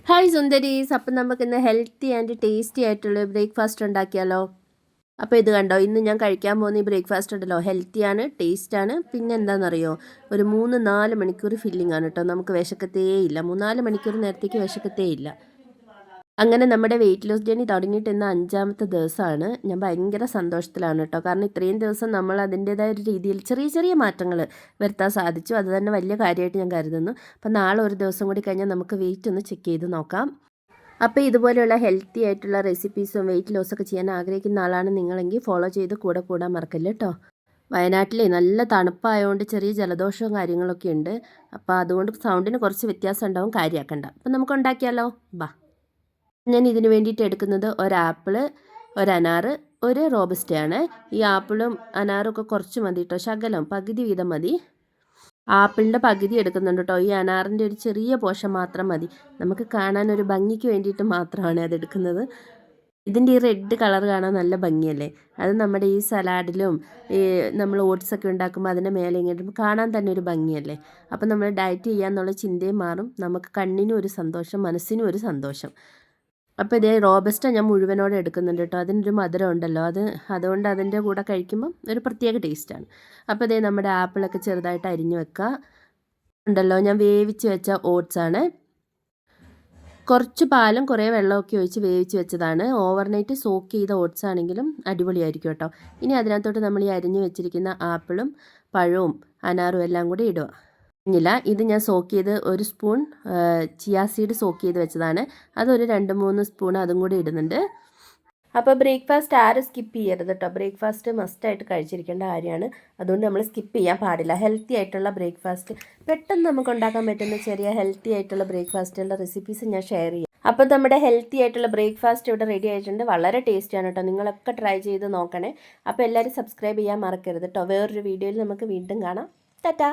Hi സുന്ദരീസ്, അപ്പം നമുക്കിന്ന് healthy and tasty ആയിട്ടുള്ള ബ്രേക്ക്ഫാസ്റ്റ് ഉണ്ടാക്കിയാലോ? അപ്പോൾ ഇത് കണ്ടോ, ഇന്ന് ഞാൻ കഴിക്കാൻ പോകുന്ന ഈ ബ്രേക്ക്ഫാസ്റ്റ് ഉണ്ടല്ലോ, ഹെൽത്തിയാണ്, ടേസ്റ്റാണ്, പിന്നെ എന്താണെന്നറിയോ, ഒരു 3-4 മണിക്കൂർ ഫില്ലിംഗ് ആണ് കേട്ടോ. നമുക്ക് വിശക്കത്തേ ഇല്ല, 3-4 മണിക്കൂർ നേരത്തേക്ക് വിശക്കത്തേ ഇല്ല. അങ്ങനെ നമ്മുടെ വെയിറ്റ് ലോസ് ജേണി തുടങ്ങിയിട്ട് ഇന്ന് 5ാമത്തെ ദിവസമാണ്. ഞാൻ ഭയങ്കര സന്തോഷത്തിലാണ് കേട്ടോ. കാരണം ഇത്രയും ദിവസം നമ്മൾ അതിൻ്റേതായ ഒരു രീതിയിൽ ചെറിയ ചെറിയ മാറ്റങ്ങൾ വരുത്താൻ സാധിച്ചു. അത് തന്നെ വലിയ കാര്യമായിട്ട് ഞാൻ കരുതുന്നു. അപ്പം നാളെ ഒരു ദിവസം കൂടി കഴിഞ്ഞാൽ നമുക്ക് വെയിറ്റ് ഒന്ന് ചെക്ക് ചെയ്ത് നോക്കാം. അപ്പോൾ ഇതുപോലെയുള്ള ഹെൽത്തി ആയിട്ടുള്ള റെസിപ്പീസും വെയിറ്റ് ലോസൊക്കെ ചെയ്യാൻ ആഗ്രഹിക്കുന്ന ആളാണ് നിങ്ങളെങ്കിൽ ഫോളോ ചെയ്ത് കൂടാൻ മറക്കല്ല കേട്ടോ. വയനാട്ടിലെ നല്ല തണുപ്പായതുകൊണ്ട് ചെറിയ ജലദോഷവും കാര്യങ്ങളൊക്കെ ഉണ്ട്. അപ്പോൾ അതുകൊണ്ട് സൗണ്ടിന് കുറച്ച് വ്യത്യാസം ഉണ്ടാവും, കാര്യമാക്കണ്ട. അപ്പം നമുക്ക് ഉണ്ടാക്കിയാലോ? ബാ. ഞാൻ ഇതിന് വേണ്ടിയിട്ട് എടുക്കുന്നത് ഒരാപ്പിള്, ഒരനാറ്, ഒരു റോബസ്റ്റയാണ്. ഈ ആപ്പിളും അനാറും ഒക്കെ കുറച്ച് മതി കേട്ടോ, ശകലം പകുതി വീതം മതി. ആപ്പിളിൻ്റെ പകുതി എടുക്കുന്നുണ്ട് കേട്ടോ. ഈ അനാറിൻ്റെ ഒരു ചെറിയ പോഷൻ മാത്രം മതി. നമുക്ക് കാണാൻ ഒരു ഭംഗിക്ക് വേണ്ടിയിട്ട് മാത്രമാണ് അതെടുക്കുന്നത്. ഇതിൻ്റെ ഈ റെഡ് കളർ കാണാൻ നല്ല ഭംഗിയല്ലേ? അത് നമ്മുടെ ഈ സലാഡിലും ഈ നമ്മൾ ഓട്സൊക്കെ ഉണ്ടാക്കുമ്പോൾ അതിൻ്റെ മേലെ ഇങ്ങോട്ട് കാണാൻ തന്നെ ഒരു ഭംഗിയല്ലേ? അപ്പം നമ്മൾ ഡയറ്റ് ചെയ്യാന്നുള്ള ചിന്തയും മാറും, നമുക്ക് കണ്ണിനും ഒരു സന്തോഷം, മനസ്സിനും ഒരു സന്തോഷം. അപ്പോൾ ഇതേ റോബസ്റ്റ ഞാൻ മുഴുവനോടെ എടുക്കുന്നുണ്ട് കേട്ടോ. അതിനൊരു മധുരം ഉണ്ടല്ലോ, അതുകൊണ്ട് അതിൻ്റെ കൂടെ കഴിക്കുമ്പം ഒരു പ്രത്യേക ടേസ്റ്റാണ്. അപ്പോൾ ഇതേ നമ്മുടെ ആപ്പിളൊക്കെ ചെറുതായിട്ട് അരിഞ്ഞു വെക്കുക ഉണ്ടല്ലോ. ഞാൻ വേവിച്ച് വെച്ച ഓട്സാണ്. കുറച്ച് പാലും കുറേ വെള്ളമൊക്കെ ഒഴിച്ച് വേവിച്ച് വെച്ചതാണ്. ഓവർനൈറ്റ് സോക്ക് ചെയ്ത ഓട്സ് ആണെങ്കിലും അടിപൊളിയായിരിക്കും കേട്ടോ. ഇനി അതിനകത്തോട്ട് നമ്മൾ ഈ അരിഞ്ഞു വെച്ചിരിക്കുന്ന ആപ്പിളും പഴവും അനാറും എല്ലാം കൂടി ഇടുക. ഇത് ഞാൻ സോക്ക് ചെയ്ത് 1 സ്പൂൺ ചിയാ സീഡ് സോക്ക് ചെയ്ത് വെച്ചതാണ്. അതൊരു 2-3 സ്പൂൺ അതും കൂടി ഇടുന്നുണ്ട്. അപ്പോൾ ബ്രേക്ക്ഫാസ്റ്റ് ആരും സ്കിപ്പ് ചെയ്യരുത് കേട്ടോ. ബ്രേക്ക്ഫാസ്റ്റ് മസ്റ്റായിട്ട് കഴിച്ചിരിക്കേണ്ട കാര്യമാണ്. അതുകൊണ്ട് നമ്മൾ സ്കിപ്പ് ചെയ്യാൻ പാടില്ല. ഹെൽത്തി ആയിട്ടുള്ള ബ്രേക്ക്ഫാസ്റ്റ്, പെട്ടെന്ന് നമുക്ക് ഉണ്ടാക്കാൻ പറ്റുന്ന ചെറിയ ഹെൽത്തി ആയിട്ടുള്ള ബ്രേക്ക്ഫാസ്റ്റുള്ള റെസിപ്പീസ് ഞാൻ ഷെയർ ചെയ്യാം. അപ്പോൾ നമ്മുടെ ഹെൽത്തി ആയിട്ടുള്ള ബ്രേക്ക്ഫാസ്റ്റ് ഇവിടെ റെഡി ആയിട്ടുണ്ട്. വളരെ ടേസ്റ്റിയാണ് കേട്ടോ. നിങ്ങളൊക്കെ ട്രൈ ചെയ്ത് നോക്കണേ. അപ്പോൾ എല്ലാവരും സബ്സ്ക്രൈബ് ചെയ്യാൻ മറക്കരുത് കേട്ടോ. വേറൊരു വീഡിയോയിൽ നമുക്ക് വീണ്ടും കാണാം. ടാറ്റാ.